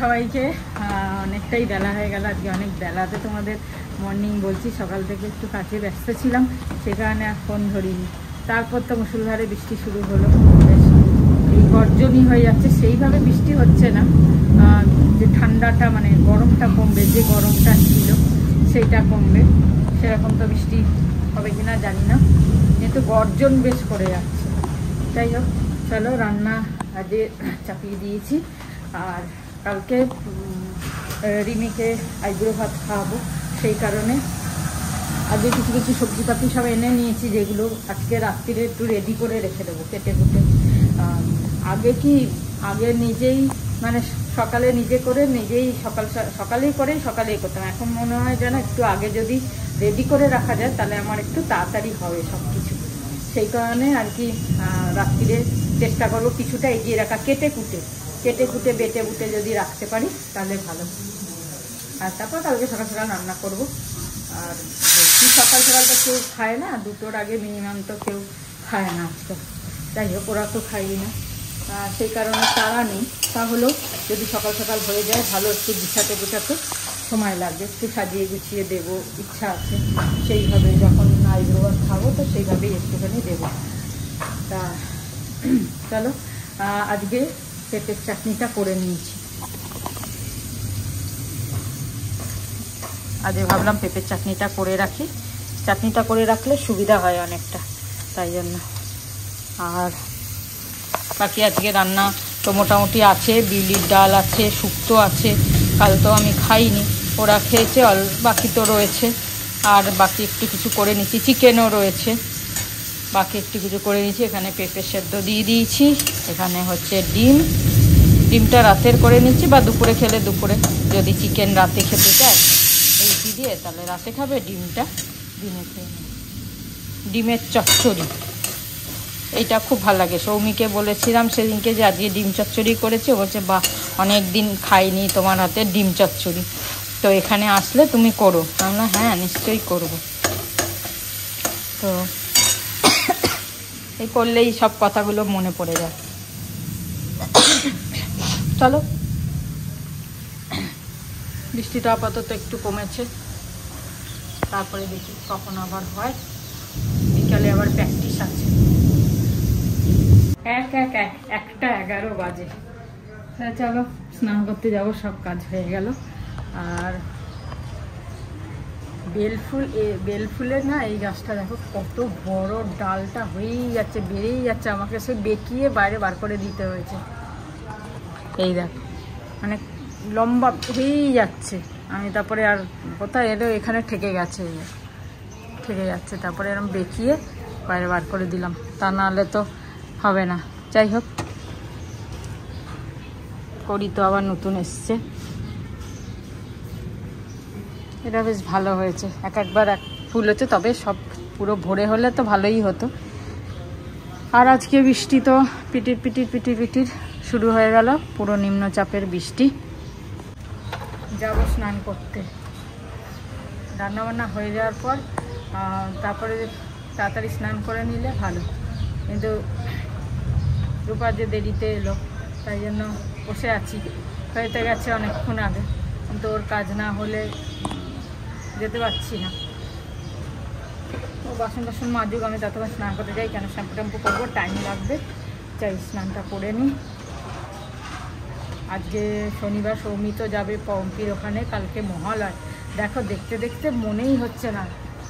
সবাইকে। অনেকটাই বেলা হয়ে গেল, আজকে অনেক বেলাতে তোমাদের মর্নিং বলছি। সকাল থেকে একটু কাজে ব্যস্ত ছিলাম, সে কারণে আর ফোন ধরিনি। তারপর তো মুষলধারে বৃষ্টি শুরু হলো, এই গর্জনই হয়ে যাচ্ছে। সেইভাবে বৃষ্টি হচ্ছে না, যে ঠান্ডাটা মানে গরমটা কমবে, যে গরমটা ছিল সেইটা কমবে, সেরকম তো বৃষ্টি হবে কিনা জানি না, কিন্তু গর্জন বেশ করে যাচ্ছে। যাই হোক, চলো রান্না আজকে চাপিয়ে দিয়েছি। আর কালকে রিমিকে আইবুড়ো ভাত খাওয়াবো, সেই কারণে আজকে কিছু কিছু সবজিপাতি সব এনে নিয়েছি, যেগুলো আজকে রাত্রিরে একটু রেডি করে রেখে দেবো কেটে কুটে। আগে নিজেই মানে সকালে নিজে করে নিজেই সকালেই করতাম। এখন মনে হয় যেন একটু আগে যদি রেডি করে রাখা যায় তাহলে আমার একটু তাড়াতাড়ি হবে সব কিছু। সেই কারণে আর কি রাত্রিরে চেষ্টা করবো কিছুটা এগিয়ে রাখা, কেটে কুটে বেটে বুটে যদি রাখতে পারি তাহলে ভালো। আর তারপর কালকে সকাল সকাল রান্না করবো। আর বেশি সকাল তো কেউ খায় না, 2টোর আগে মিনিমাম তো কেউ খায় না আজকে। যাই হোক, ওরা তো খাই না, সেই কারণে তারা নেই। তাহলেও যদি সকাল সকাল হয়ে যায় ভালো, একটু গুছাতে সময় লাগবে, একটু সাজিয়ে গুছিয়ে দেবো ইচ্ছা আছে। সেইভাবে যখন আইবুড়ো ভাত খাবো তো সেইভাবেই একটুখানি দেবো। তা চলো, আজকে পেঁপের চাটনিটা করে নিয়েছি। আজকে ভাবলাম পেঁপের চাটনিটা করে রাখি, চাটনিটা করে রাখলে সুবিধা হয় অনেকটা, তাই জন্য। আর বাকি আজকে রান্না তো মোটামুটি আছে, বিউলির ডাল আছে, শুক্তো আছে, কাল তো আমি খাইনি, ওরা খেয়েছে, বাকি তো রয়েছে। আর বাকি একটু কিছু করে নিচ্ছি, চিকেনও রয়েছে, বাকি একটু কিছু করে নিচ্ছি। এখানে পেঁপে সেদ্ধ দিয়ে দিয়েছি, এখানে হচ্ছে ডিমটা রাতের করে নিচ্ছি, বা দুপুরে খেলে দুপুরে, যদি চিকেন রাতে খেতে চায় রুটি দিয়ে তাহলে রাতে খাবে, ডিমটা দিনে খেয়ে নেবে। ডিমের চচ্চড়ি, এইটা খুব ভালো লাগে। সৌমিকে বলেছিলাম সেদিনকে যে আজকে ডিম চচ্চড়ি করেছে, বলছে বাহ, অনেক দিন খাইনি তোমার হাতে ডিম চচ্চড়ি, তো এখানে আসলে তুমি করো। আমরা হ্যাঁ নিশ্চয়ই করব। তো এই করলেই সব কথাগুলো মনে পড়ে যায়। চলো, বৃষ্টিটা আপাতত একটু কমেছে, তারপরে দেখি কখন আবার হয়। বিকালে আবার প্র্যাকটিস আছে। 1:11 বাজে। চলো স্নান করতে যাবো, সব কাজ হয়ে গেল। আর বেলফুলের না এই গাছটা দেখো কত বড়, ডালটা হয়েই যাচ্ছে, বেড়েই যাচ্ছে, আমাকে সে বেঁকিয়ে বাইরে বার করে দিতে হয়েছে। এই দেখো মানে লম্বা হয়েই যাচ্ছে। আমি তারপরে আর কোথায় এলো, এখানে ঠেকে যাচ্ছে, তারপরে এরকম বেঁকিয়ে বাইরে বার করে দিলাম, তা নাহলে তো হবে না। যাই হোক, করি তো আবার নতুন এসছে, এটা বেশ ভালো হয়েছে। একবার এক ফুল হচ্ছে, তবে সব পুরো ভরে হলে তো ভালোই হতো। আর আজকে বৃষ্টি তো পিটির শুরু হয়ে গেল, পুরো নিম্নচাপের বৃষ্টি। যাবো স্নান করতে, রান্নাবান্না হয়ে যাওয়ার পর তারপরে তাড়াতাড়ি স্নান করে নিলে ভালো। কিন্তু রূপা যে দেরিতে এলো, তাই জন্য বসে আছি, হয়ে গেছে অনেকক্ষণ আগে, কিন্তু ওর কাজ না হলে যেতে পারছি না। ও বাসন মাজুক, আমি ততক্ষণ স্নান করতে যাই, কেন শ্যাম্পু ট্যাম্পু করবো, টাইম লাগবে। চাই স্নানটা করে নিই। আজকে শনিবার, সৌমিত যাবে পম্পির ওখানে, কালকে মহালয়। দেখো দেখতে মনেই হচ্ছে না।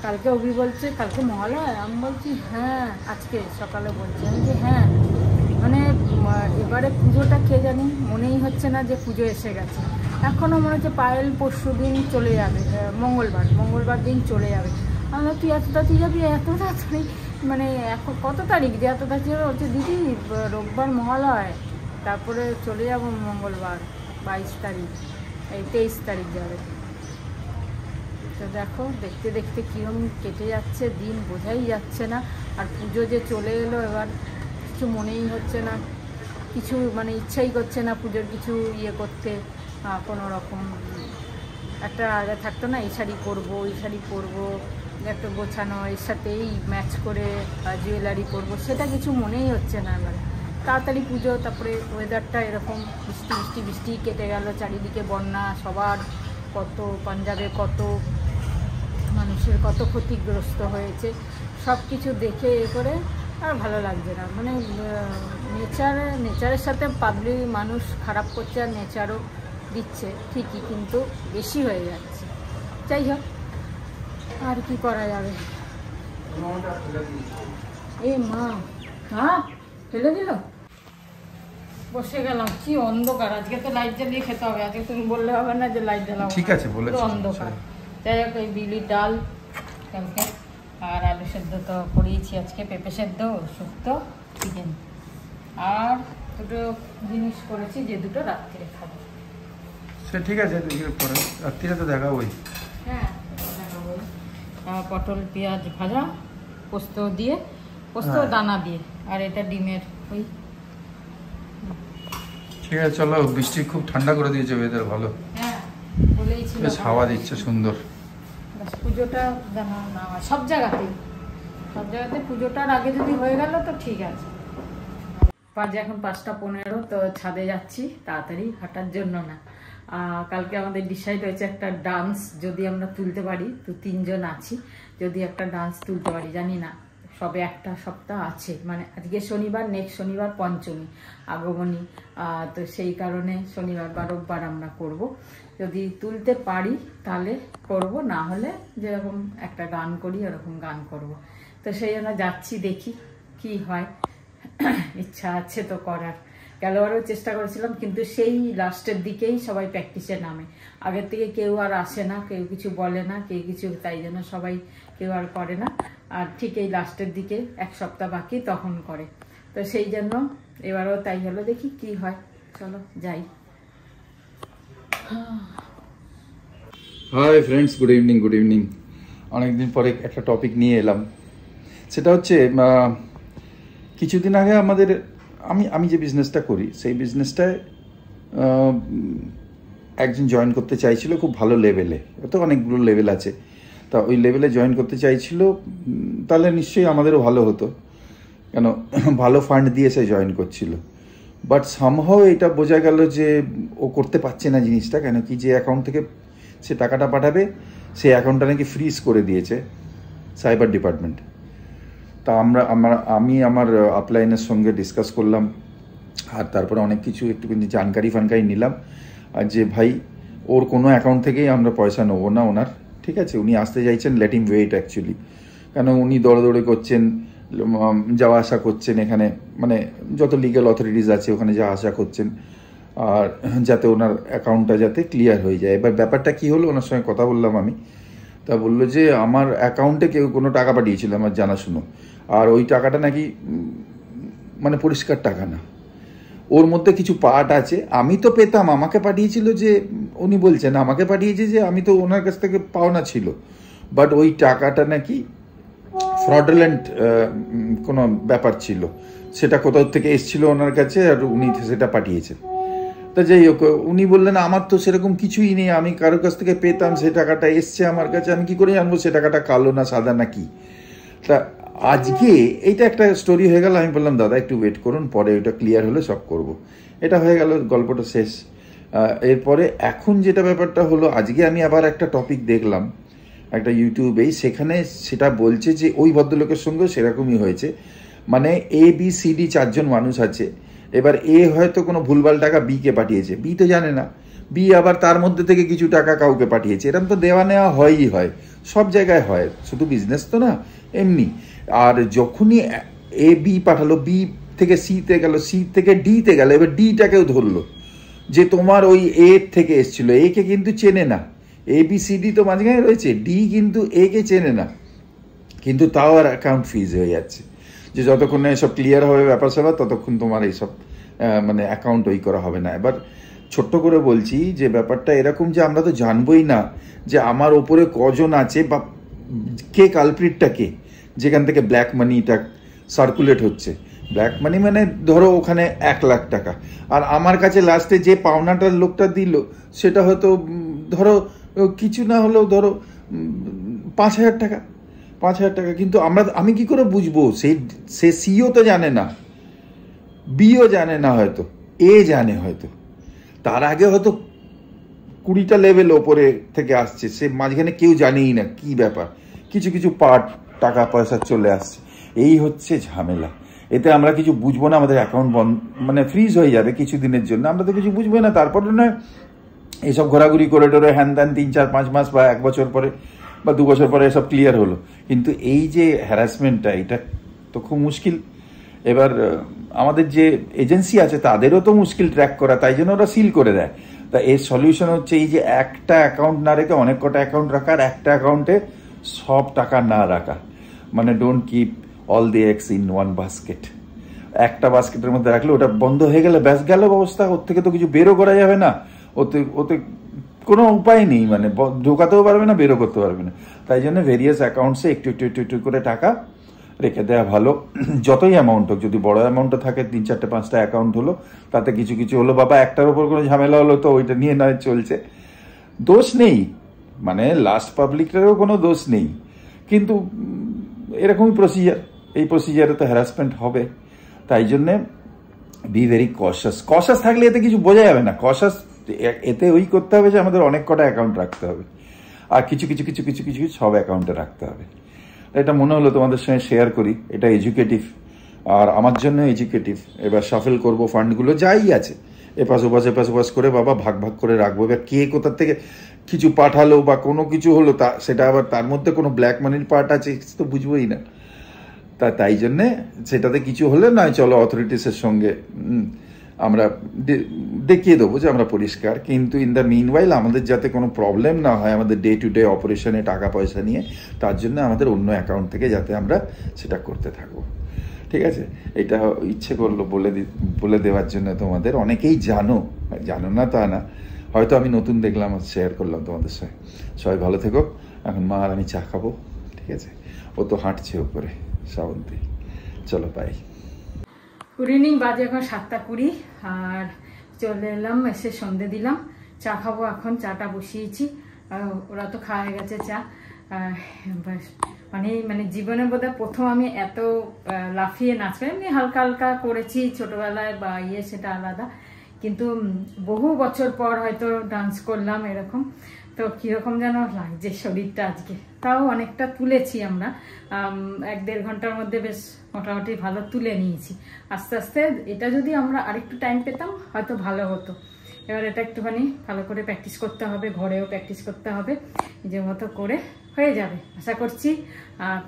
কালকে অভি বলছে কালকে মহালয়, আমি বলছি হ্যাঁ, আজকে সকালে বলছি আমি যে হ্যাঁ, মানে এবারে পুজোটা কে জানি, মনেই হচ্ছে না যে পুজো এসে গেছে। এখনও মনে হচ্ছে পায়েল পরশু দিন চলে যাবে, মঙ্গলবার দিন চলে যাবে। আমরা তুই এত তাড়াতাড়ি যাবি, এত তাড়াতাড়ি মানে এখন কত তারিখ যে এত তাড়াতাড়ি যাবে? হচ্ছে দিদি রোববার মহালয়, তারপরে চলে যাব মঙ্গলবার 22 তারিখ, এই 23 তারিখ যাবে। তো দেখো দেখতে কীরকম কেটে যাচ্ছে দিন, বোঝাই যাচ্ছে না। আর পুজো যে চলে এলো, এবার কিছু মনেই হচ্ছে না, কিছু মানে ইচ্ছাই করছে না পুজোর কিছু ইয়ে করতে। কোনো রকম একটা আগে থাকতো না, এই শাড়ি পরবো, ওই শাড়ি পরবো, একটা গোছানো, এর সাথেই ম্যাচ করে জুয়েলারি পরবো, সেটা কিছু মনেই হচ্ছে না এবার। তাড়াতাড়ি পুজো, তারপরে ওয়েদারটা এরকম বৃষ্টি বৃষ্টি বৃষ্টি কেটে গেল, চারিদিকে বন্যা, সবার কত পাঞ্জাবে কত মানুষের কত ক্ষতিগ্রস্ত হয়েছে, সব কিছু দেখে এ করে আর ভালো লাগছে না। মানে নেচারের সাথে পাবলিক মানুষ খারাপ করছে আর নেচারও দিচ্ছে ঠিকই, কিন্তু বেশি হয়ে যাচ্ছে। যাই হোক, আর কি করা যাবে। এ মা, হ্যাঁ ফেলে দিল। বসে গেলাম, কি অন্ধকার। আজকে তো লাইট জ্বালিয়ে খেতে হবে, আজকে তুমি বললে হবে না যে লাইট জ্বালাবো। ঠিক আছে, বলেছি অন্ধকার। যাই হোক, এই বিউলির ডাল কালকে আর আলু সেদ্ধ তো করিয়েছি আজকে, পেঁপে সেদ্ধ, শুক্তো, চিকেন, আর দুটো জিনিস করেছি যে দুটো রাত্রে খাবো। সে ঠিক আছে, রাত্রিরে তো দেখাবোই। হ্যাঁ দেখাবোই। পটল পেঁয়াজ ভাজা, পোস্ত দিয়ে, পোস্ত দানা দিয়ে, আর এটা ডিমের ওই। ঠিক আছে চলো, বৃষ্টি খুব ঠান্ডা করে দিয়েছে, ওয়েদার ভালো। হ্যাঁ বলেইছি, বেশ হাওয়া দিচ্ছে সুন্দর। পুজোটা জানা না হয় সব জায়গাতেই, সব জায়গাতে পুজোটার আগে যদি হয়ে গেল তো ঠিক আছে। বাজে এখন 5:15, তো ছাদে যাচ্ছি তাড়াতাড়ি, হাঁটার জন্য না। কালকে আমাদের ডিসাইড হয়েছে একটা ডান্স যদি আমরা তুলতে পারি, তো 3 জন আছি, যদি একটা ডান্স তুলতে পারি, জানি না সবে একটা সপ্তাহ আছে, মানে আজকে শনিবার, নেক্সট শনিবার পঞ্চমী আগমনী, তো সেই কারণে শনিবার রোববার আমরা করব। যদি তুলতে পারি তাহলে করব, না হলে যেরকম একটা গান করি ওরকম গান করব। তো সেই জন্য যাচ্ছি, দেখি কি হয়। ইচ্ছা আছে তো করার। গেলবারও চেষ্টা করেছিলাম, কিন্তু সেই লাস্টের দিকেই সবাই প্র্যাকটিসে নামে, আগের থেকে কেউ আর আসে না, কেউ কিছু বলে না, কেউ কিছু, তাই জন্য সবাই কেউ আর করে না। আর ঠিক এই লাস্টের দিকে 1 সপ্তাহ বাকি তখন করে, তো সেই জন্য এবারও তাই হলো, দেখি কি হয়। চলো যাই। Hi friends, good evening. Good evening. অনেকদিন পরে একটা টপিক নিয়ে এলাম, সেটা হচ্ছে কিছুদিন আগে আমাদের আমি যে বিজনেসটা করি সেই বিজনেসটায় একজন জয়েন করতে চাইছিল খুব ভালো লেভেলে, তো অনেকগুলো লেভেল আছে, তা ওই লেভেলে জয়েন করতে চাইছিল, তাহলে নিশ্চয়ই আমাদেরও ভালো হতো, কেন ভালো ফান্ড দিয়ে সে জয়েন করছিল। বাট সামহাও এটা বোঝা গেল যে ও করতে পারছে না জিনিসটা, কেন কি যে অ্যাকাউন্ট থেকে সে টাকাটা পাঠাবে সেই অ্যাকাউন্টটা নাকি ফ্রিজ করে দিয়েছে সাইবার ডিপার্টমেন্ট। তা আমি আমার আপলাইনের সঙ্গে ডিসকাস করলাম, আর তারপরে অনেক কিছু একটুখানি জানকারি নিলাম, আর যে ভাই ওর কোনো অ্যাকাউন্ট থেকেই আমরা পয়সা নেবো না ওনার, ঠিক আছে? উনি আসতে চাইছেন, লেট হিম ওয়েট অ্যাকচুয়ালি, কেন উনি দৌড়াদৌড়ি করছেন, যাওয়া আসা করছেন এখানে, মানে যত লিগ্যাল অথরিটিস আছে ওখানে যাওয়া আসা করছেন, আর যাতে ওনার অ্যাকাউন্টটা যাতে ক্লিয়ার হয়ে যায়। এবার ব্যাপারটা কি হলো, ওনার সঙ্গে কথা বললাম আমি, তা বললো যে আমার অ্যাকাউন্টে কেউ কোনো টাকা পাঠিয়েছিল আমার জানাশুনো, আর ওই টাকাটা নাকি মানে পরিষ্কার টাকা না, ওর মধ্যে কিছু পার্ট আছে। আমি তো পেতাম, আমাকে পাঠিয়েছিল, যে উনি বলছেন আমাকে পাঠিয়েছে যে আমি তো ওনার কাছ থেকে পাওনা ছিল, বাট ওই টাকাটা নাকি ফ্রডুলেন্ট কোনো ব্যাপার ছিল, সেটা কোথাও থেকে এসেছিল ওনার কাছে, আর উনি সেটা পাঠিয়েছেন। তা যাই হোক, উনি বললেন আমার তো সেরকম কিছুই নেই, আমি কারোর কাছ থেকে পেতাম, সে টাকাটা এসছে আমার কাছে, আমি কি করে জানবো সে টাকাটা কালো না সাদা না কি। তা আজকে এইটা একটা স্টোরি হয়ে গেল। আমি বললাম দাদা একটু ওয়েট করুন, পরে ওটা ক্লিয়ার হলে সব করব। এটা হয়ে গেল, গল্পটা শেষ। এরপরে এখন যেটা ব্যাপারটা হলো, আজকে আমি আবার একটা টপিক দেখলাম একটা ইউটিউবেই, সেখানে সেটা বলছে যে ওই ভদ্রলোকের সঙ্গে সেরকমই হয়েছে, মানে ABCD 4 জন মানুষ আছে, এবার এ হয়তো কোনো ভুলভাল টাকা বিকে পাঠিয়েছে, বি তো জানে না, বি আবার তার মধ্যে থেকে কিছু টাকা কাউকে পাঠিয়েছে, এরকম তো দেওয়া নেওয়া হয়ই হয়, সব জায়গায় হয়, শুধু বিজনেস তো না, এমনি। আর যখনই AB পাঠালো, বি থেকে সিতে গেল, সি থেকে ডিতে গেল, এবার ডিটাকেও ধরলো যে তোমার ওই এ থেকে এসছিল, এ কে কিন্তু চেনে না, ABCD তো মাঝখানে রয়েছে, ডি কিন্তু এ কে চেনে না, কিন্তু তাও আর অ্যাকাউন্ট ফ্রিজ হয়ে যাচ্ছে, যে যতক্ষণ না এসব ক্লিয়ার হবে ব্যাপার স্যাপার ততক্ষণ তোমার এইসব মানে অ্যাকাউন্ট ওই করা হবে না। এবার ছোট্ট করে বলছি যে ব্যাপারটা এরকম যে আমরা তো জানবোই না যে আমার ওপরে কজন আছে বা কে কালপ্রিটটা কে, যেখান থেকে ব্ল্যাক মানিটা সার্কুলেট হচ্ছে। ব্ল্যাক মানি মানে ধরো ওখানে 1 লাখ টাকা, আর আমার কাছে লাস্টে যে পাওনাটার লোকটা দিল সেটা হয়তো ধরো কিছু না হলেও ধরো 5,000 টাকা, 5,000 টাকা। কিন্তু আমি কি করে বুঝবো, সে সিও তো জানে না, বিও জানে না হয়তো, এ জানে হয়তো, তার আগে হয়তো 20টা লেভেল ওপরে থেকে আসছে, সে মাঝখানে কেউ জানেই না কি ব্যাপার, কিছু কিছু পার্ট টাকা পয়সা চলে আসছে। এই হচ্ছে ঝামেলা। এতে আমরা কিছু বুঝবো না, আমাদের অ্যাকাউন্ট বন্ধ মানে ফ্রিজ হয়ে যাবে কিছুদিনের জন্য, আমরা তো কিছু বুঝবো না। তারপরে নয় এইসব ঘোরাঘুরি করে টোরে হ্যান ত্যান 3-4-5 মাস বা 1 বছর পরে বা 2 বছর পরে এসব ক্লিয়ার হলো। কিন্তু এই যে হ্যারাসমেন্টটা, এটা তো খুব মুশকিল। এবার আমাদের যে এজেন্সি আছে তাদেরও তো মুশকিল ট্র্যাক করা, তাই জন্য ওরা সিল করে দেয়। তা এর সলিউশন হচ্ছে এই যে একটা অ্যাকাউন্ট না রেখে অনেক কটা অ্যাকাউন্ট রাখা, আর একটা অ্যাকাউন্টে সব টাকা না রাখা, মানে don't keep all the eggs in one basket. একটা বাস্কেটের মধ্যে রাখলে ওটা বন্ধ হয়ে গেলে ব্যাস গেল অবস্থা, ওর থেকে তো কিছু বেরো করা যাবে না, ওতে কোনো উপায় নেই, মানে ঢোকাতেও পারবে না, বেরো করতে পারবে না। তাই জন্য ভেরিয়াস অ্যাকাউন্টসে একটু একটু একটু একটু করে টাকা রেখে দেওয়া ভালো। যতই অ্যামাউন্ট হোক, যদি বড় অ্যামাউন্টও থাকে 3-4-5টা অ্যাকাউন্ট হলো, তাতে কিছু কিছু হলো, বাবা একটার উপর কোনো ঝামেলা হলো তো ওইটা নিয়ে নয় চলছে, দোষ নেই, মানে লাস্ট পাবলিকেরও কোনো দোষ নেই। কিন্তু এরকমই প্রসিজার, এই প্রসিজারে তো হ্যারাসমেন্ট হবে। তাই জন্যে বি ভেরি কশাস থাকলে এতে কিছু বোঝা যাবে না। কশাস এতে ওই করতে হবে যে আমাদের অনেক কটা অ্যাকাউন্ট রাখতে হবে, আর কিছু কিছু কিছু কিছু কিছু সব অ্যাকাউন্টে রাখতে হবে। এটা মনে হলো তোমাদের সঙ্গে শেয়ার করি, এটা এডুকেটিভ, আর আমার জন্য এডুকেটিভ। এবার শাফেল করবো ফান্ডগুলো যাই আছে, এপাশ ওপাশ করে বাবা ভাগ ভাগ করে রাখবো। এবার কে কোথার থেকে কিছু পাঠালো বা কোনো কিছু হলো, তা সেটা আবার তার মধ্যে কোনো ব্ল্যাক মানির পার্ট আছে তো বুঝবোই না। তাই জন্যে সেটাতে কিছু হলে নয় চলো অথরিটিসের সঙ্গে আমরা দেখিয়ে দেবো যে আমরা পরিষ্কার, কিন্তু ইন দ্য মিনওয়াইল আমাদের যাতে কোনো প্রবলেম না হয় আমাদের ডে টু ডে অপারেশনে টাকা পয়সা নিয়ে, তার জন্য আমাদের অন্য অ্যাকাউন্ট থেকে যাতে আমরা সেটা করতে থাকবো। ঠিক আছে, এটা ইচ্ছে করলো বলে দেওয়ার জন্য তোমাদের। অনেকেই জানো না তা না, হয়তো আমি নতুন দেখলাম, শেয়ার করলাম তোমাদের সঙ্গে। সবাই ভালো থেকো। এখন মা আর আমি চা খাবো, ঠিক আছে? ও তো হাঁটছে ওপরে, শ্রাবন্তী। চলো বাই। গুড ইভিনিং, বাজে এখন 7:20, আর চলে এলাম, এসে সন্ধে দিলাম, চা খাবো এখন। চাটা বসিয়েছি, ওরা তো খাওয়া গেছে চা। মানে জীবনে বোধহয় প্রথম আমি এত লাফিয়ে নাচবো, এমনি হালকা হালকা করেছি ছোটবেলায় বা সেটা আলাদা, কিন্তু বহু বছর পর হয়তো ডান্স করলাম এরকম। তো কিরকম যেন লাগছে শরীরটা আজকে, তাও অনেকটা তুলেছি আমরা, 1-1.5 ঘন্টার মধ্যে বেশ মোটামুটি ভালো তুলে নিয়েছি। আস্তে আস্তে এটা যদি আমরা আরেকটু টাইম পেতাম হয়তো ভালো হতো। এবার এটা একটুখানি ভালো করে প্র্যাকটিস করতে হবে, ঘরেও প্র্যাকটিস করতে হবে, নিজের মতো করে হয়ে যাবে আশা করছি,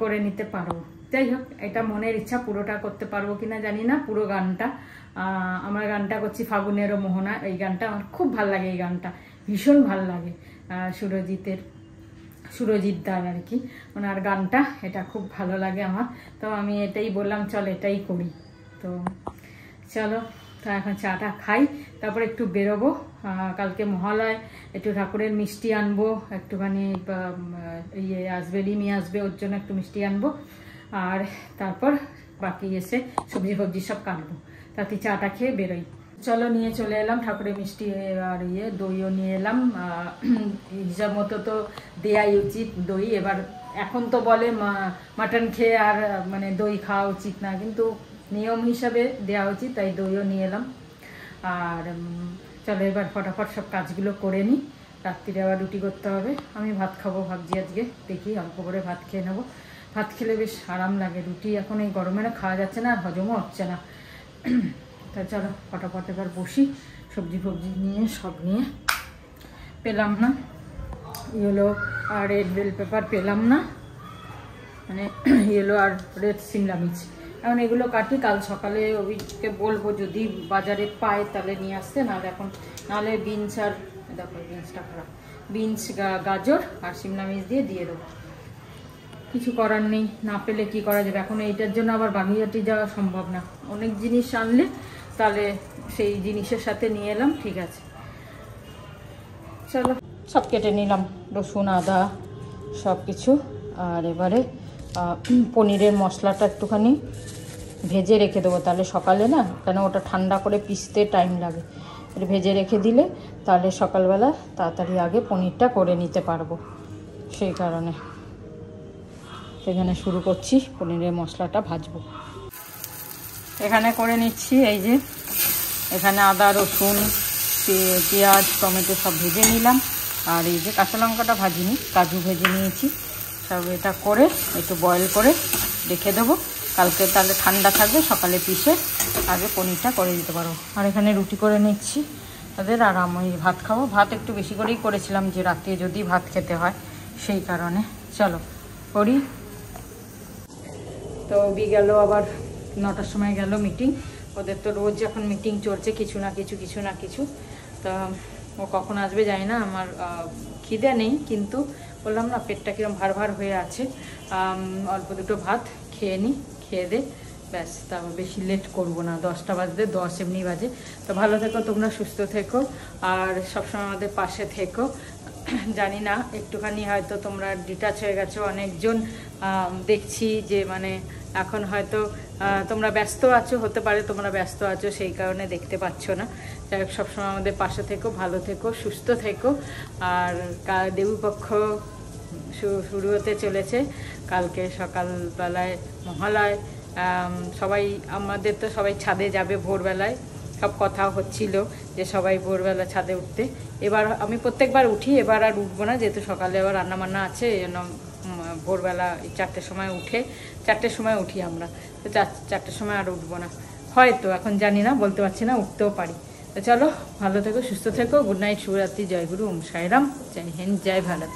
করে নিতে পারবো। যাই হোক, এটা মনের ইচ্ছা, পুরোটা করতে পারবো কিনা জানি না। পুরো গানটা আমার গানটা করছি ফাগুনেরও মোহনা, এই গানটা আমার খুব ভাল লাগে, এই গানটা ভীষণ ভাল লাগে, সুরজিৎ দার আর কি, ওনার গানটা, এটা খুব ভালো লাগে আমার। তো আমি এটাই বললাম চল এটাই করি। তো চলো, তো এখন চাটা খাই, তারপরে একটু বেরোবো, কালকে মহালয়, একটু ঠাকুরের মিষ্টি আনবো, একটুখানি আসবে, রিমি আসবে, ওর জন্য একটু মিষ্টি আনবো, আর তারপর বাকি এসে সবজি সব কাটবো। তাতে চাটা খেয়ে বেরোই। চলো, নিয়ে চলে এলাম ঠাকুরের মিষ্টি আর দইও নিয়ে এলাম। হিসাব মতো তো দেয়াই উচিত দই। এবার এখন তো বলে মাটন খেয়ে আর মানে দই খাওয়া উচিত না, কিন্তু নিয়ম হিসাবে দেওয়া উচিত, তাই দইও নিয়ে এলাম। আর চলো এবার ফটাফট সব কাজগুলো করে নিই, রাত্রিরে আবার রুটি করতে হবে। আমি ভাত খাবো ভাবছি আজকে, দেখি অল্প করে ভাত খেয়ে নেবো। ভাত খেলে বেশ আরাম লাগে, রুটি এখন এই গরমে না খাওয়া যাচ্ছে না, আর হজমও হচ্ছে না। তা চলো ফটাফট এবার বসি, সবজি নিয়ে সব নিয়ে পেলাম না, ইয়েলো আর রেড বেল পেপার পেলাম না, মানে ইয়েলো আর রেড সিমলা মির্চ। এখন এগুলো কাটি, কাল সকালে অভিকে বলবো যদি বাজারে পায় তাহলে নিয়ে আসতে, নাহলে বিনস আর দেখো বিনসটা খারাপ, বিনস গাজর আর সিমলা মির্চ দিয়ে দেবো। কিছু করার নেই, না পেলে কি করা যাবে। এখন এইটার জন্য আবার বাগুইহাটি যাওয়া সম্ভব না, অনেক জিনিস আনলে তাহলে সেই জিনিসের সাথে নিয়ে এলাম, ঠিক আছে। চলো সব কেটে নিলাম, রসুন আদা সব কিছু। আর এবারে পনিরের মশলাটা একটুখানি ভেজে রেখে দেবো, তাহলে সকালে না, কেন ওটা ঠান্ডা করে পিষতে টাইম লাগে, ভেজে রেখে দিলে তাহলে সকালবেলা তাড়াতাড়ি আগে পনিরটা করে নিতে পারবো, সেই কারণে সেখানে শুরু করছি, পনিরের মশলাটা ভাজবো। এখানে করে নিচ্ছি, এই যে এখানে আদা রসুন পেঁয়াজ টমেটো সব ভেজে নিলাম, আর এই যে কাঁচা লঙ্কাটা ভাজিনি, কাজু ভেজে নিয়েছি। সব এটা করে একটু বয়েল করে রেখে দেবো, কালকে তাহলে ঠান্ডা থাকবে, সকালে পিষে আগে পনিরটা করে দিতে পারো। আর এখানে রুটি করে নিচ্ছি তাদের, আর আমি ভাত খাবো। ভাত একটু বেশি করেই করেছিলাম, যে রাতে যদি ভাত খেতে হয় সেই কারণে। চলো করি। তো গেল আবার 9টার সময় গেল মিটিং। ওদের তো রোজ এখন মিটিং চলছে, কিছু না কিছু। তা ও কখন আসবে জানি না। আমার খিদে নেই, কিন্তু বললাম না পেটটা কিরম ভার হয়ে আছে, অল্প দুটো ভাত খেয়ে নিই, খেয়ে দে ব্যাস, তারপর বেশি লেট করব না। 10টা বাজতে 10 এমনি বাজে। তো ভালো থেকো তোমরা, সুস্থ থেকো, আর সবসময় আমাদের পাশে থেকো। জানি না একটুখানি হয়তো তোমরা ডিটাচ হয়ে গেছো অনেকজন, দেখছি যে মানে এখন হয়তো তোমরা ব্যস্ত আছো, হতে পারে তোমরা ব্যস্ত আছো সেই কারণে দেখতে পাচ্ছ না। যাই হোক, সবসময় আমাদের পাশে থেকো, ভালো থেকো, সুস্থ থেকো। আর দেবীপক্ষ শুরু হতে চলেছে কালকে সকালবেলায় মহালয়। সবাই আমাদের তো সবাই ছাদে যাবে ভোরবেলায়, সব কথা হচ্ছিল যে সবাই ভোরবেলা ছাদে উঠতে। এবার আমি প্রত্যেকবার উঠি, এবার আর উঠবো না, যেহেতু সকালে আবার রান্নাবান্না আছে, এই জন্য ভোরবেলা 4টের সময় উঠে, 4টের সময় উঠি আমরা, তো 4টের সময় আর উঠবো না হয়তো, এখন জানি না, বলতে পারছি না, উঠতেও পারি। তো চলো, ভালো থেকো, সুস্থ থেকো, গুড নাইট, শুভরাত্রি, জয় গুরু, ওম সাইরাম, জয় হিন্দ, জয় ভারত।